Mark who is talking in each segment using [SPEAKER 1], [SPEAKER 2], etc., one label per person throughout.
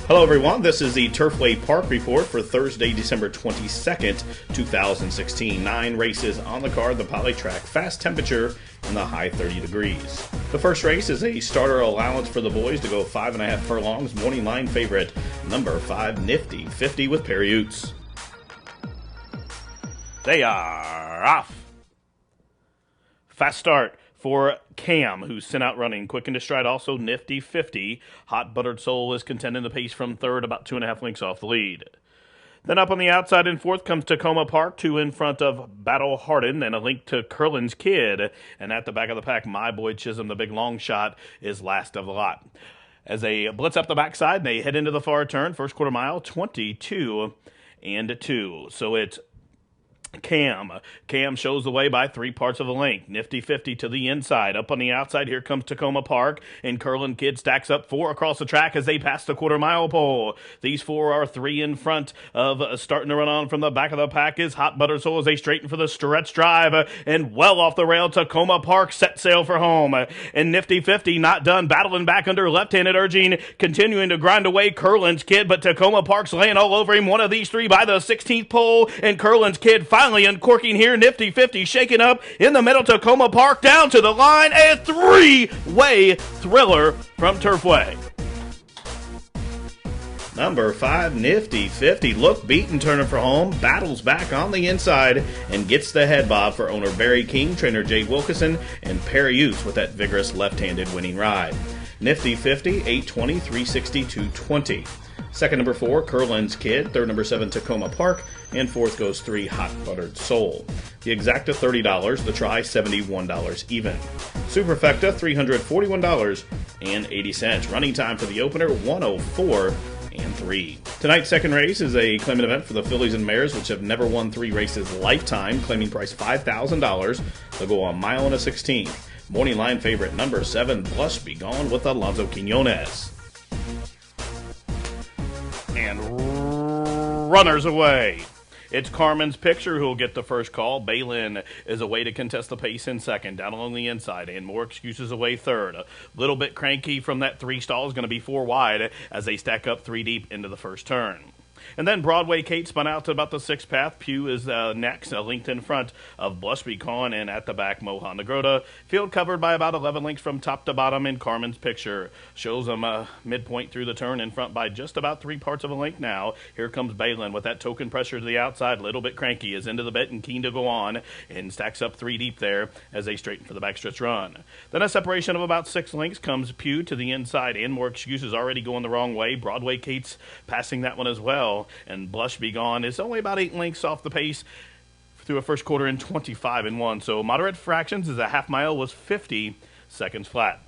[SPEAKER 1] Hello everyone, this is the Turfway Park Report for Thursday, December 22nd, 2016. 9 races on the card, the poly track, fast temperature in the high 30 degrees. The first race is a starter allowance for the boys to go 5.5 furlongs, morning line favorite, number 5, Nifty 50 with Perry Utes. They are off. Fast start for Cam, who's sent out running. Quick into stride, also Nifty 50. Hotbutteredsoul is contending the pace from third, about 2.5 lengths off the lead. Then up on the outside in fourth comes Tacoma Park, 2 in front of Battle Harden, and a link to Curlin's Kid. And at the back of the pack, My Boy Chisholm, the big long shot, is last of the lot. As they blitz up the backside, they head into the far turn. First quarter mile, 22 and 2. So it's Cam shows the way by 3 parts of the length. Nifty 50 to the inside. Up on the outside, here comes Tacoma Park, and Curlin Kid stacks up 4 across the track as they pass the quarter-mile pole. These 4 are 3 in front of starting to run on from the back of the pack is Hotbutteredsoul as they straighten for the stretch drive, and well off the rail, Tacoma Park set sail for home. And Nifty 50 not done, battling back under left-handed urging, continuing to grind away Curlin's Kid, but Tacoma Park's laying all over him. One of these 3 by the 16th pole, and Curlin's Kid finally uncorking here. Nifty 50 shaking up in the middle. Tacoma Park down to the line. A 3-way thriller from Turfway. Number 5, Nifty 50. Look beaten, turning for home. Battles back on the inside and gets the head bob for owner Barry King, trainer Jade Wilkinson, and Perry Utes with that vigorous left-handed winning ride. Nifty 50, 820, 360, 220. Second, number 4, Curlin's Kid. Third, number 7, Tacoma Park. And fourth goes 3, Hotbutteredsoul. The exacta, $30. The try, $71 even. SUPERFECTA, $341.80. Running time for the opener, 104 and 3. Tonight's second race is a claimant event for the fillies and mares, which have never won 3 races lifetime. Claiming price $5,000. They'll go a mile and a 16th. Morning line favorite, number 7, Blush Be Gone with Alonzo Quinones. And runners away. It's Carmen's Picture who will get the first call. Balin is away to contest the pace in second, down along the inside, and More Excuses away third. A little bit cranky from that 3 stall is going to be 4 wide as they stack up 3 deep into the first turn. And then Broadway Kate spun out to about the 6th path. Pew is next, linked in front of Blush Be Gone, and at the back, Mohan Negrota. Field covered by about 11 lengths from top to bottom in Carmen's Picture. Shows them midpoint through the turn, in front by just about 3 parts of a length now. Here comes Balin with that token pressure to the outside. Little bit cranky, is into the bit and keen to go on, and stacks up 3 deep there as they straighten for the backstretch run. Then a separation of about 6 lengths comes Pew to the inside, and More Excuses already going the wrong way. Broadway Kate's passing that one as well. And Blush Be Gone is only about 8 lengths off the pace through a first quarter in 25 and 1. So moderate fractions as a half mile was 50 seconds flat.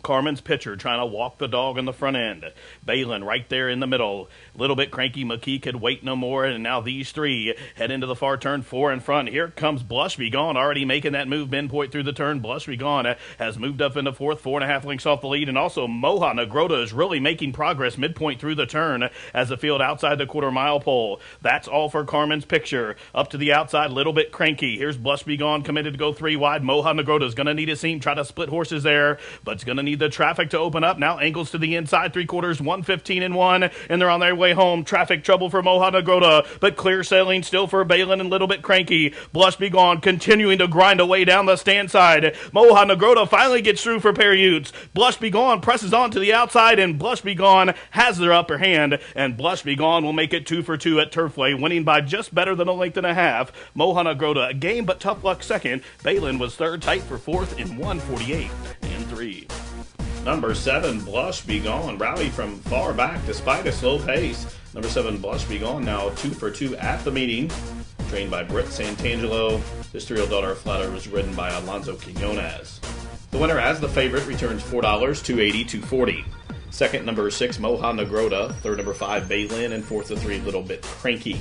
[SPEAKER 1] Carmen's Picture trying to walk the dog on the front end. Balin right there in the middle. Little bit cranky. McKee could wait no more. And now these 3 head into the far turn, 4 in front. Here comes Blush Be Gone, already making that move midpoint through the turn. Blush Be Gone has moved up into fourth, 4.5 lengths off the lead. And also Mohan Negrota is really making progress midpoint through the turn as the field outside the quarter-mile pole. That's all for Carmen's Picture. Up to the outside, little bit cranky. Here's Blush Be Gone, committed to go 3 wide. Mohan Negrota is going to need a seam, try to split horses there, but it's going to need the traffic to open up. Now angles to the inside, 3/4, 115 and 1, and they're on their way home. Traffic trouble for Mohan Negrota, but clear sailing still for Balin and little bit cranky. Blush Be Gone continuing to grind away down the stand side. Mohan Negrota finally gets through for Perry Utes. Blush Be Gone presses on to the outside, and Blush Be Gone has their upper hand, and Blush Be Gone will make it 2 for 2 at Turfway, winning by just better than a length and a half. Mohan Negrota, a game but tough luck second. Balin was third, tight for fourth in 148 and 3. Number 7, Blush Be Gone, rallied from far back despite a slow pace. Number 7, Blush Be Gone, now 2 for 2 at the meeting. Trained by Britt Santangelo. This 3-year-old daughter of Flatter was ridden by Alonzo Quinones. The winner as the favorite returns $4, $280, $240. Second, number 6, Mohan Negrota. Third, number 5, Balin. And fourth, the 3, Little Bit Cranky.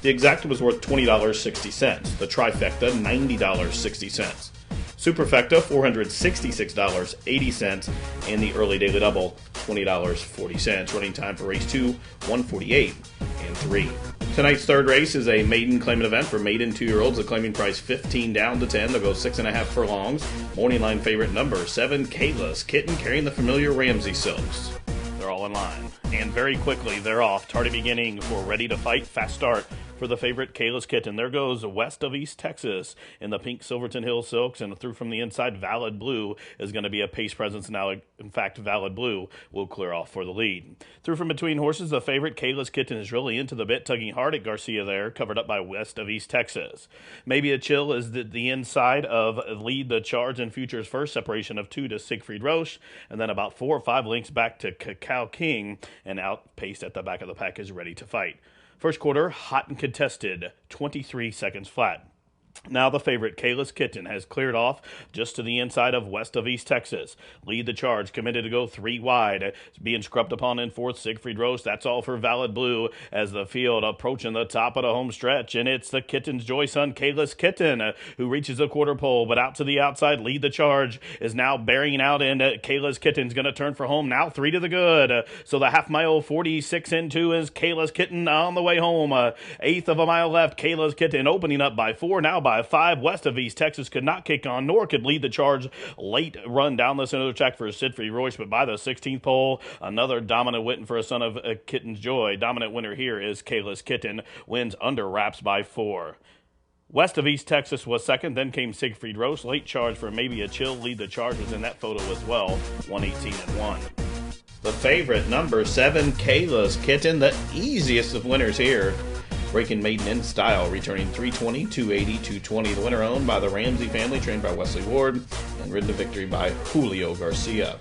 [SPEAKER 1] The exacta was worth $20.60. The trifecta, $90.60. SUPERFECTA, $466.80, and the early daily double, $20.40. Running time for race 2, 148 and 3. Tonight's third race is a maiden claimant event for maiden 2-year-olds. The claiming price 15 down to 10. They'll go 6.5 furlongs. Morning line favorite number 7, Kayla's Kitten, carrying the familiar Ramsey Silks. They're all in line. And very quickly, they're off. Tardy beginning for Ready to Fight. Fast start for the favorite, Kayla's Kitten. There goes West of East Texas in the pink Silverton Hill Silks, and through from the inside, Valid Blue is going to be a pace presence now. In fact, Valid Blue will clear off for the lead. Through from between horses, the favorite, Kayla's Kitten, is really into the bit, tugging hard at Garcia there, covered up by West of East Texas. Maybe a Chill is the inside of Lead the Charge and Futures First, separation of 2 to Siegfried Roche, and then about 4 or 5 lengths back to Cacao King, and outpaced at the back of the pack is Ready to Fight. First quarter, hot and contested, 23 seconds flat. Now the favorite, Kayla's Kitten, has cleared off just to the inside of West of East Texas. Lead the Charge, committed to go 3 wide. It's being scrubbed upon in fourth, Siegfried Roche. That's all for Valid Blue as the field approaching the top of the home stretch. And it's the Kitten's joy son, Kayla's Kitten, who reaches the quarter pole. But out to the outside, Lead the Charge is now bearing out, and Kayla's Kitten's going to turn for home. Now 3 to the good. So the half mile, 46 and 2 is Kayla's Kitten on the way home. Eighth of a mile left, Kayla's Kitten opening up by 4, now by 5. West of East Texas could not kick on, nor could Lead the Charge. Late run down the center of the track for Siegfried Roche, but by the 16th pole, another dominant win for a son of Kitten's joy. Dominant winner here is Kayla's Kitten, wins under wraps by 4. West of East Texas was second, then came Siegfried Roche. Late Charge for Maybe a Chill. Lead the Charge was in that photo as well, 118 and 1. The favorite, number 7, Kayla's Kitten, the easiest of winners here. Breaking maiden in style, returning 320, 280, 220. The winner owned by the Ramsey family, trained by Wesley Ward, and ridden to victory by Julio Garcia.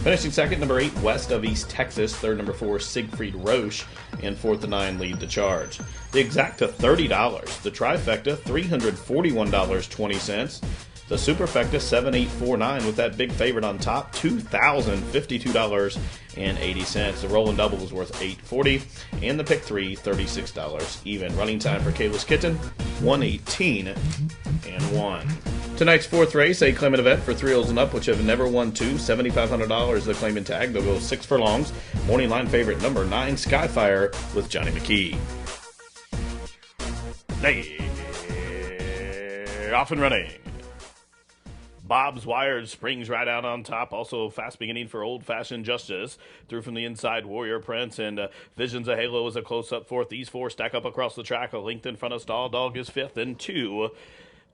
[SPEAKER 1] Finishing second, number 8, West of East Texas. Third, number 4, Siegfried Roche. And fourth to 9, Lead the Charge. The Exacta, $30. The Trifecta, $341.20. The Superfecta, 7849 with that big favorite on top, $2,052.80. The Rolling Double was worth $840, and the Pick 3, $36 even. Running time for Kayla's Kitten, 118 and 1. Tonight's fourth race, a claimant event for 3-year-olds and up, which have never won two, $7,500 the claimant tag. They'll go 6 furlongs. Morning line favorite, number 9, Skyfire with Johnny McKee. They're off and running. Bob's Wired springs right out on top. Also fast beginning for Old Fashioned Justice. Through from the inside, Warrior Prince and Visions of Halo is a close-up fourth. These 4 stack up across the track. A length in front of Stall Dog is 5th, and 2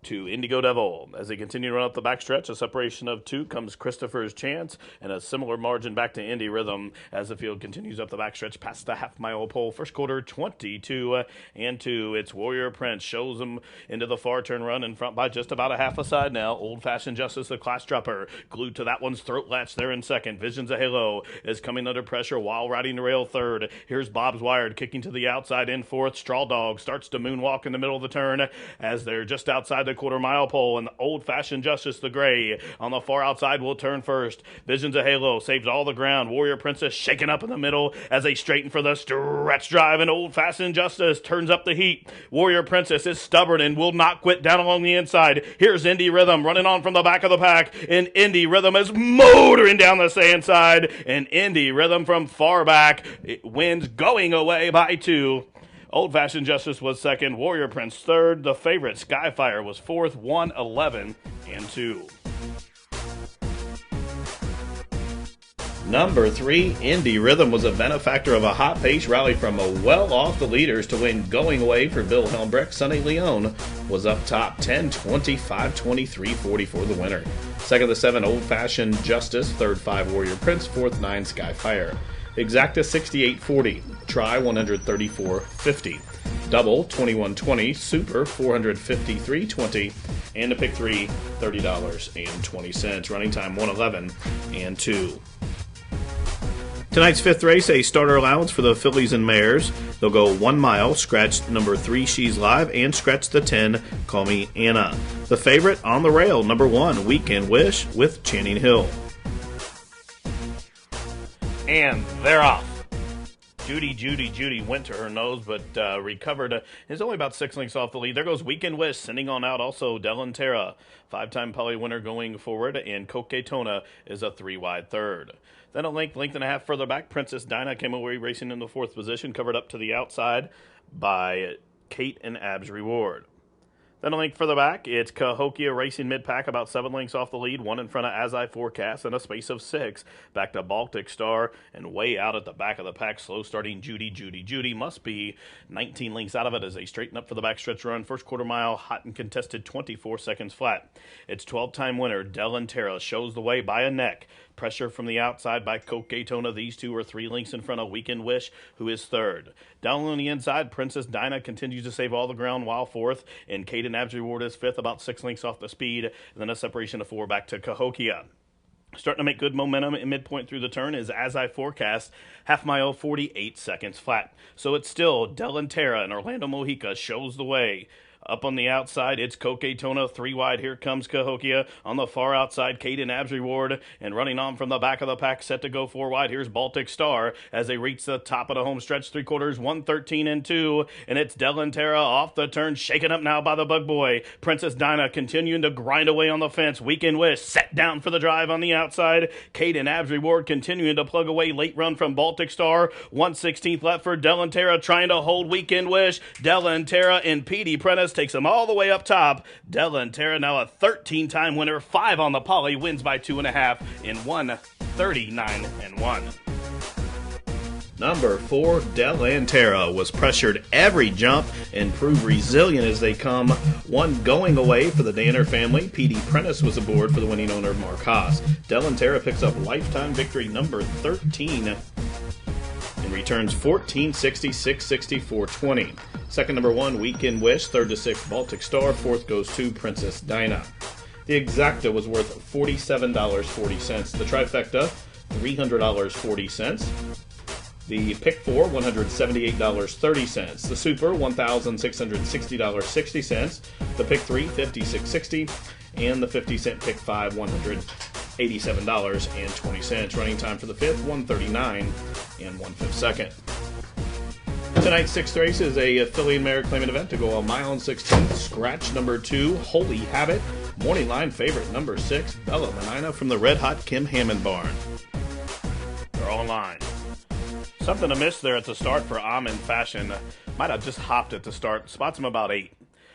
[SPEAKER 1] to Indigo Devil. As they continue to run up the backstretch, a separation of 2 comes Christopher's Chance, and a similar margin back to Indy Rhythm as the field continues up the backstretch past the half-mile pole. First quarter, 22 and 2. It's Warrior Prince shows them into the far turn run in front by just about a half a side now. Old Fashioned Justice, the class dropper, glued to that one's throat latch there in second. Visions of Halo is coming under pressure while riding the rail third. Here's Bob's Wired kicking to the outside in fourth. Straw Dog starts to moonwalk in the middle of the turn as they're just outside the quarter-mile pole, and the Old Fashioned Justice, the gray, on the far outside will turn first. Visions of Halo saves all the ground. Warrior Princess shaking up in the middle as they straighten for the stretch drive, and Old Fashioned Justice turns up the heat. Warrior Princess is stubborn and will not quit down along the inside. Here's Indy Rhythm running on from the back of the pack, and Indy Rhythm is motoring down the sand side, and Indy Rhythm from far back wins, going away by 2. Old Fashioned Justice was second, Warrior Prince third, the favorite Skyfire was fourth, 111 and 2. Number 3, Indy Rhythm was a benefactor of a hot pace rally from a well off the leaders to win, going away for Bill Helmbrecht. Sonny Leone was up top, 10, 25, 23, 44 the winner. Second, the 7, Old Fashioned Justice. Third, 5, Warrior Prince. Fourth, 9, Skyfire. Exacta, 68.40. Try, 134.50. Double, 21.20. Super, 453.20. And the Pick 3, $30.20. Running time, 111 and 2. Tonight's fifth race, a starter allowance for the fillies and mares. They'll go 1 mile, scratch number 3, She's Live, and scratch the 10, Call Me Anna. The favorite on the rail, number 1, Weekend Wish with Channing Hill. And they're off. Judy went to her nose, but recovered. Is only about 6 lengths off the lead. There goes Weekend Wish, sending on out also Dylan Terra, 5-time Poly winner going forward, and Coquetona is a 3-wide third. Then a length and a half further back, Princess Dinah came away racing in the 4th position, covered up to the outside by Kate and Abs Reward. Then a link for the back, it's Cahokia racing mid-pack, about 7 lengths off the lead, 1 in front of As I Forecast, and a space of 6. Back to Baltic Star, and way out at the back of the pack, slow starting Judy must be 19 lengths out of it as they straighten up for the backstretch run. First quarter mile, hot and contested, 24 seconds flat. Its 12-time winner, Delantera, shows the way by a neck. Pressure from the outside by Coquetona. These two are 3 lengths in front of Weekend Wish, who is third. Down on the inside, Princess Dinah continues to save all the ground while fourth, and Caden Absreward is fifth, about 6 lengths off the speed, and then a separation of 4 back to Cahokia. Starting to make good momentum in midpoint through the turn is As I Forecast, half mile, 48 seconds flat. So it's still Delantera, and Orlando Mojica shows the way. Up on the outside, it's Coquetona, 3 wide. Here comes Cahokia. On the far outside, Caden Absreward. And running on from the back of the pack, set to go 4 wide. Here's Baltic Star as they reach the top of the home stretch. 3 quarters, 1:13 and 2. And it's Delantera off the turn, shaken up now by the Bug Boy. Princess Dinah continuing to grind away on the fence. Weekend Wish set down for the drive on the outside. Caden Absreward continuing to plug away. Late run from Baltic Star. 1/16 left for Delantera, trying to hold Weekend Wish. Delantera and Petey Prentice takes them all the way up top. Delantera, now a 13-time winner, 5 on the poly, wins by 2.5 in 1:39 and 1. Number 4, Delantera, was pressured every jump and proved resilient as they come. 1 going away for the Danner family. Petey Prentice was aboard for the winning owner, Mark Haas. Delantera picks up lifetime victory number 13 and returns 14-66-64-20. Second, number 1, Weekend Wish. Third to 6, Baltic Star. Fourth goes to Princess Dinah. The exacta was worth $47.40. The trifecta, $300.40. The pick 4, $178.30. The super, $1,660.60. The pick 3, $56.60. And the 50-cent pick 5, $187.20. Running time for the 5th, 1:39 and 1/5 second. Tonight's 6th race is a filly and mare claimant event to go a mile and 16. Scratch number 2, Holy Habit. Morning line favorite number 6, Bella Menina from the Red Hot Kim Hammond barn. They're all in line. Something to miss there at the start for Almond Fashion. Might have just hopped at the start. Spots him about 8.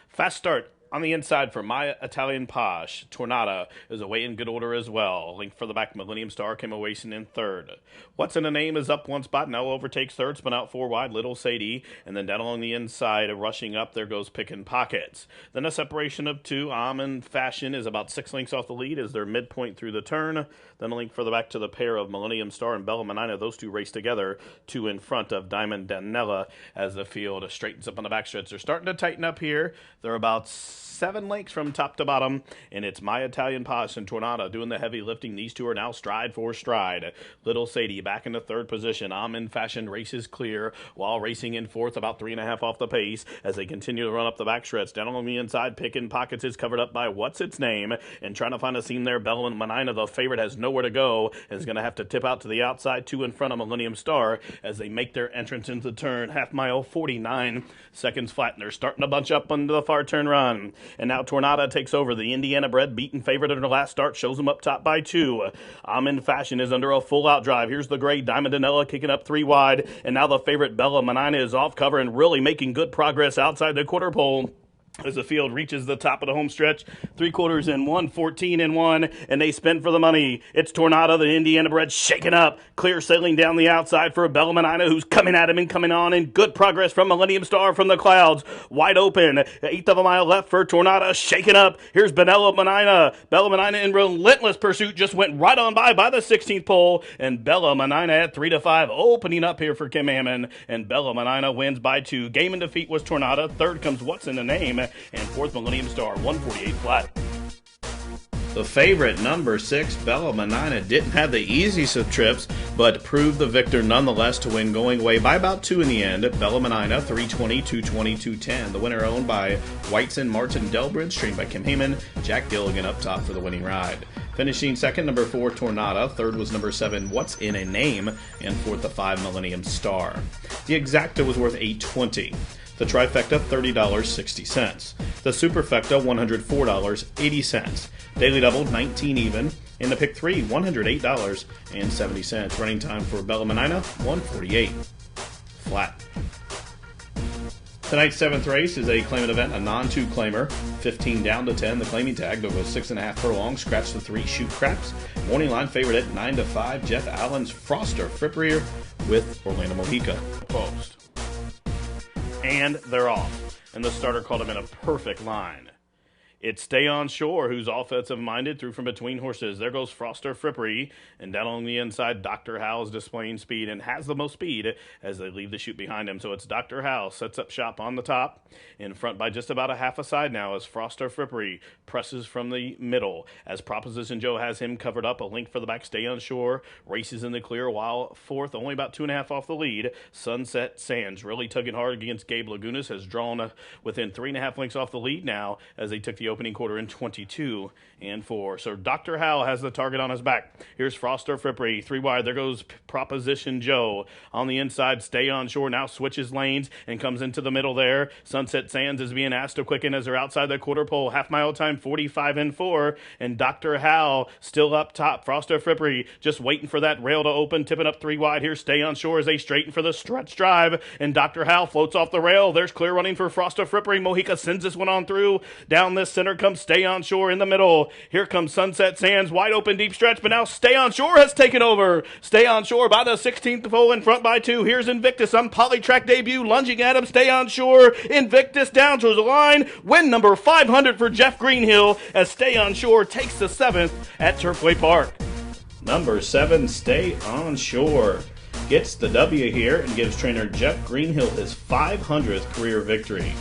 [SPEAKER 1] Fast start on the inside for My Italian Posh. Tornado is away in good order as well. Link for the back, Millennium Star came away in third. What's in the Name is up 1 spot, now overtakes third, spun out 4 wide, Little Sadie, and then down along the inside, rushing up, there goes Pickin' Pockets. Then a separation of 2, Almond Fashion is about 6 lengths off the lead as they're midpoint through the turn. Then a link for the back to the pair of Millennium Star and Bella Menina. Those two race together, 2 in front of Diamond Danella as the field straightens up on the backstretch. They're starting to tighten up here. They're about 7 lengths from top to bottom, and it's My Italian Posh and Tornado doing the heavy lifting. These two are now stride for stride. Little Sadie back into 3rd position. Almond Fashion races clear while racing in 4th, about 3.5 off the pace as they continue to run up the backstretch. Down along the inside, Pickin' Pockets is covered up by What's Its Name, and trying to find a seam there. Bella Menina, the favorite, has nowhere to go and is going to have to tip out to the outside, 2 in front of Millennium Star as they make their entrance into the turn. Half mile, 49 seconds flat, and they're starting to bunch up into the far turn run. And now Tornado takes over. The Indiana-bred beaten favorite in her last start shows them up top by 2. Almond Fashion is under a full-out drive. Here's the gray Diamond Danella kicking up 3 wide, and now the favorite Bella Menina is off cover and really making good progress outside the quarter pole as the field reaches the top of the home stretch. 3 quarters and 1:14 and 1, and they spin for the money. It's Tornado, the Indiana bred, shaking up, clear sailing down the outside for Bella Menina, who's coming at him and coming on, and good progress from Millennium Star from the clouds. Wide open, 1/8 of a mile left for Tornado, shaking up. Here's Bella Menina. Bella Menina in relentless pursuit just went right on by the 16th pole, and Bella Menina at 3-5, opening up here for Kim Hammond, and Bella Menina wins by 2. Game in defeat was Tornado. Third comes What's in the Name, and 4th Millennium Star, 148 flat. The favorite, number 6, Bella Menina, didn't have the easiest of trips, but proved the victor nonetheless to win, going away by about 2 in the end. Bella Menina, 320, 220, 210. The winner owned by Whiteson, Martin Delbridge, trained by Kim Heyman. Jack Gilligan up top for the winning ride. Finishing second, number 4, Tornado. Third was number 7, What's in a Name, and 4th, the 5, Millennium Star. The exacta was worth $820. The trifecta, $30.60. The superfecta, $104.80. Daily double, 19 even. And the pick 3, $108.70. Running time for Bella Menina, 148. Flat. Tonight's 7th race is a claimant event, a non-2 claimer. 15 down to 10, the claiming tag. They'll go 6.5 furlongs, scratch the 3, shoot craps. Morning line favorite at 9 to 5, Jeff Allen's Froster Frippery with Orlando Mojica. Post. And they're off. And the starter called him in a perfect line. It's Stay On Shore, who's offensive-minded, through from between horses. There goes Froster Frippery, and down along the inside, Dr. Howe is displaying speed and has the most speed as they leave the chute behind him. So it's Dr. Howe sets up shop on the top, in front by just about a half a side now as Froster Frippery presses from the middle. As Proposition Joe has him covered up, a link for the back, Stay On Shore races in the clear, while fourth, only about 2.5 off the lead. Sunset Sands really tugging hard against Gabe Lagunas, has drawn within 3.5 lengths off the lead now as they took the opening quarter in 22 and 4. So Dr. Howe has the target on his back. Here's Froster Frippery, 3 wide. There goes Proposition Joe on the inside. Stay On Shore now switches lanes and comes into the middle there. Sunset Sands is being asked to quicken as they're outside the quarter pole. Half mile time 45 and 4, and Dr. Howe still up top. Froster Frippery just waiting for that rail to open, tipping up 3 wide. Here Stay On Shore as they straighten for the stretch drive, and Dr. Howe floats off the rail. There's clear running for Froster Frippery. Mojica sends this one on through. Down this center comes Stay On Shore in the middle. Here comes Sunset Sands, wide open deep stretch, but now Stay On Shore has taken over. Stay On Shore by the 16th pole in front by 2. Here's Invictus on Polytrack debut, lunging at him. Stay On Shore. Invictus down to the line. Win number 500 for Jeff Greenhill as Stay On Shore takes the 7th at Turfway Park. Number 7, Stay On Shore, gets the W here and gives trainer Jeff Greenhill his 500th career victory.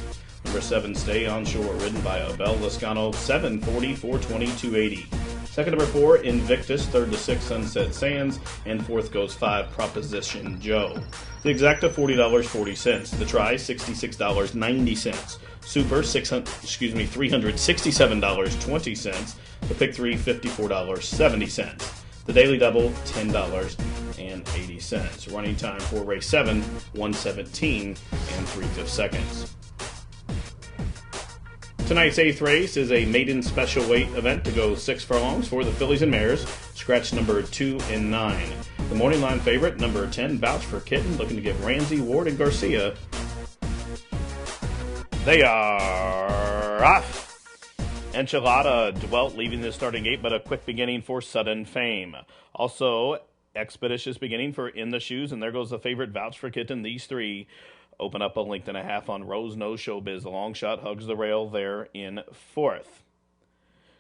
[SPEAKER 1] Number 7, Stay On Shore, ridden by Abel Lascano, 740, 420, 280. Second, number 4, Invictus. Third to 6, Sunset Sands. And fourth goes 5, Proposition Joe. The exacta, $40.40. The try, $66.90. Super, $367.20. The pick 3, $54.70. The daily double, $10.80. Running time for race 7, 1:17 and 3/5 seconds. Tonight's 8th race is a maiden special weight event to go 6 furlongs for the fillies and mares, scratch number 2 and 9. The morning line favorite, number 10, Vouch for Kitten, looking to give Ramsey, Ward, and Garcia. They are off. Enchilada dwelt leaving the starting gate, but a quick beginning for Sudden Fame. Also, expeditious beginning for In the Shoes, and there goes the favorite, Vouch for Kitten. These 3 open up a length and a half on Rose Nose Showbiz. The long shot hugs the rail there in 4th.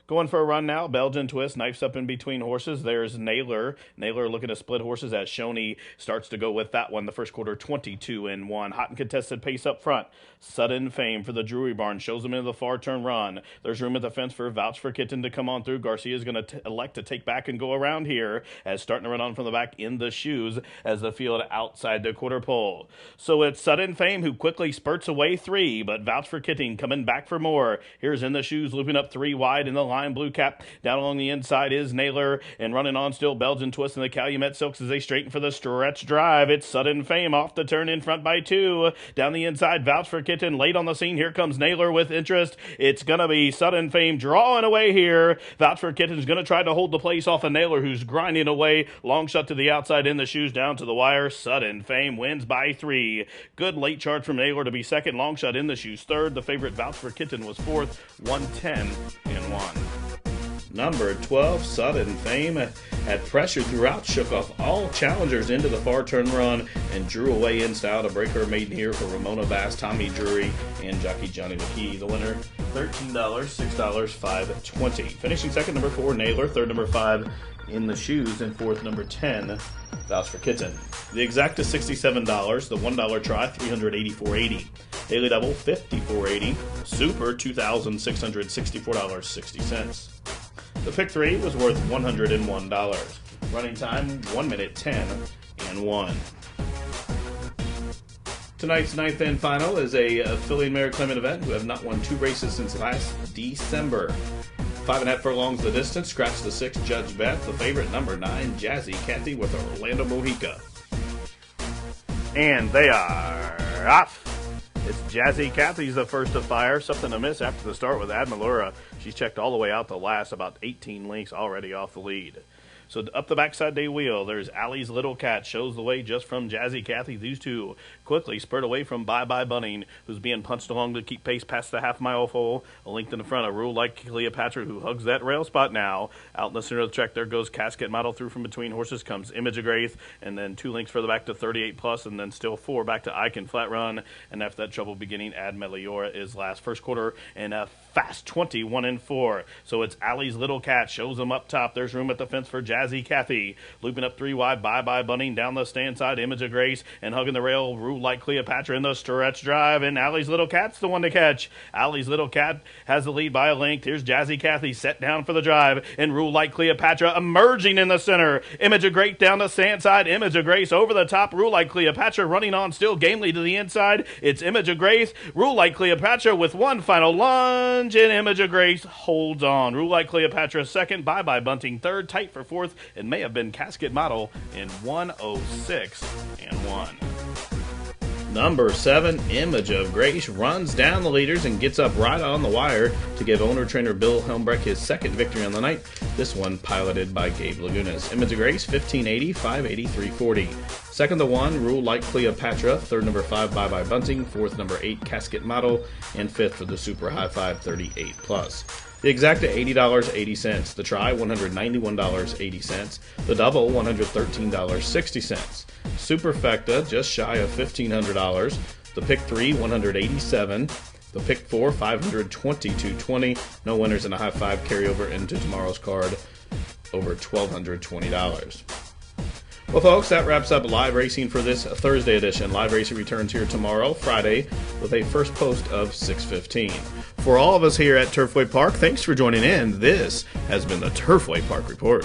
[SPEAKER 1] Going for a run now, Belgian Twist, knifes up in between horses. There's Naylor. Naylor looking to split horses as Shoney starts to go with that one. The first quarter, 22 and 1. Hot and contested pace up front. Sudden Fame for the Drury Barn shows him into the far turn run. There's room at the fence for Vouch for Kitten to come on through. Garcia's going to elect to take back and go around here as starting to run on from the back In the Shoes as the field outside the quarter pole. So it's Sudden Fame who quickly spurts away 3, but Vouch for Kitten coming back for more. Here's In the Shoes looping up 3 wide in the line. Blue cap down along the inside is Naylor, and running on still Belgian Twist and the Calumet Silks as they straighten for the stretch drive. It's Sudden Fame off the turn in front by 2. Down the inside, Vouch for Kitten late on the scene. Here comes Naylor with interest. It's going to be Sudden Fame drawing away here. Vouch for Kitten's going to try to hold the place off of Naylor, who's grinding away. Long shot to the outside, In the Shoes down to the wire. Sudden Fame wins by 3. Good late charge from Naylor to be second. Long shot In the Shoes third. The favorite, Vouch for Kitten, was 4th, 110 and 1. Number 12, Sudden Fame, had pressure throughout, shook off all challengers into the far turn run, and drew away in style to break her maiden here for Ramona Bass, Tommy Drury, and jockey Johnny McKee. The winner, $13, $6, $5.20. Finishing second, number 4, Naylor. Third, number 5, In the Shoes. And fourth, number 10, Vouch for Kitten. The exacta, $67. The $1 try, $384.80. Daily double, $54.80. Super, $2,664.60. The pick 3 was worth $101. Running time, 1 minute 10 and 1. Tonight's 9th and final is a filly and mare claimant event who have not won 2 races since last December. 5.5 furlongs the distance, scratch the 6, Judge Beth. The favorite, number 9, Jazzy Cathy with Orlando Mojica. And they are off. It's Jazzy Cathy's the first to fire. Something to miss after the start with Admalura. She's checked all the way out to last, about 18 lengths already off the lead. So up the backside they wheel. There's Allie's Little Cat, shows the way just from Jazzy Cathy. These two quickly spurred away from Bye Bye Bunning, who's being punched along to keep pace past the half-mile hole. A length in the front, a Rule Like Cleopatra, who hugs that rail spot now. Out in the center of the track, there goes Casket Model. Through from between horses comes Image of Grace, and then 2 lengths further back to 38 Plus, and then still 4 back to Icon Flat Run. And after that trouble beginning, Ad Meliora is last. First quarter and a fast 21 and 4. So it's Allie's Little Cat, shows them up top. There's room at the fence for Jazzy Cathy. Looping up 3 wide, Bye Bye Bunning down the stand side, Image of Grace, and hugging the rail, Rule Like Cleopatra in the stretch drive, and Allie's Little Cat's the one to catch. Allie's Little Cat has the lead by a length. Here's Jazzy Cathy set down for the drive, and Rule Like Cleopatra emerging in the center. Image of Grace down the stand side, Image of Grace over the top, Rule Like Cleopatra running on still gamely to the inside. It's Image of Grace, Rule Like Cleopatra with one final lunge, and Image of Grace holds on. Rule Like Cleopatra second, Bye Bye Bunting third, tight for fourth, and may have been Casket Model in 106 and 1. Number 7, Image of Grace, runs down the leaders and gets up right on the wire to give owner-trainer Bill Helmbrecht his second victory on the night, this one piloted by Gabe Lagunas. Image of Grace, 1580, 580, 340. Second to 1, Rule Like Cleopatra. Third, number 5, Bye Bye Bunting. Fourth, number 8, Casket Model. And fifth for the Super High 5, 38 Plus. The exacta, $80.80. The try, $191.80. The double, $113.60. Superfecta, just shy of $1,500. The pick 3, $187. The pick 4, $522.20. No winners in a high 5 carryover into tomorrow's card, over $1,220. Well, folks, that wraps up live racing for this Thursday edition. Live racing returns here tomorrow, Friday, with a first post of 6:15. For all of us here at Turfway Park, thanks for joining in. This has been the Turfway Park Report.